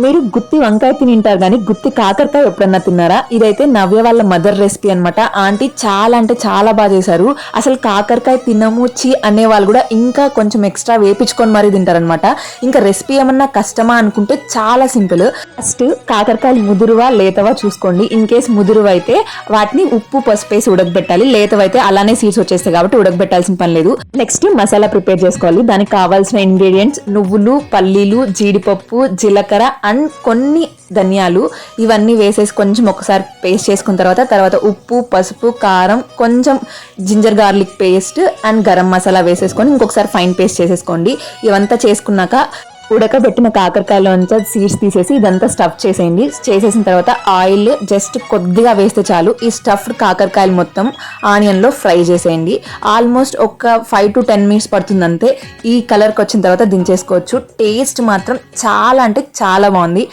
మీరు గుత్తి వంకాయ తింటారు కానీ గుత్తి కాకరకాయ ఎప్పుడన్నా తిన్నారా? ఇదైతే నవ్య వాళ్ళ మదర్ రెసిపీ అనమాట. ఆంటీ చాలా అంటే చాలా బాగా చేశారు. అసలు కాకరకాయ తినము చి అనే వాళ్ళు కూడా ఇంకా కొంచెం ఎక్స్ట్రా వేపించుకొని మరీ తింటారనమాట. ఇంకా రెసిపీ ఏమన్నా కష్టమా అనుకుంటే చాలా సింపుల్. ఫస్ట్ కాకరకాయలు ముదురువా లేతవా చూసుకోండి. ఇన్ కేస్ ముదురువా అయితే వాటిని ఉప్పు పసుపు వేసి ఉడకబెట్టాలి. లేతవైతే అలానే సీడ్స్ వచ్చేస్తాయి కాబట్టి ఉడకబెట్టాల్సిన పని లేదు. నెక్స్ట్ మసాలా ప్రిపేర్ చేసుకోవాలి. దానికి కావాల్సిన ఇంగ్రీడియంట్స్ నువ్వులు, పల్లీలు, జీడిపప్పు, జీలకర్ర అండ్ కొన్ని ధనియాలు ఇవన్నీ వేసేసి కొంచెం ఒకసారి పేస్ట్ చేసుకున్న తర్వాత ఉప్పు, పసుపు, కారం, కొంచెం ginger garlic paste and garam masala వేసేసుకొని ఇంకొకసారి ఫైన్ పేస్ట్ చేసేసుకోండి. ఇవంతా చేసుకున్నాక ఉడకబెట్టిన కాకరకాయలోంచి సీడ్స్ తీసేసి ఇదంతా స్టఫ్ చేసేయండి. చేసేసిన తర్వాత ఆయిల్ జస్ట్ కొద్దిగా వేస్తే చాలు. ఈ స్టఫ్డ్ కాకరకాయలు మొత్తం ఆనియన్లో ఫ్రై చేసేయండి. ఆల్మోస్ట్ ఒక 5 to 10 minutes పడుతుంది అంతే. ఈ కలర్కి వచ్చిన తర్వాత దించేసుకోవచ్చు. టేస్ట్ మాత్రం చాలా అంటే చాలా బాగుంది.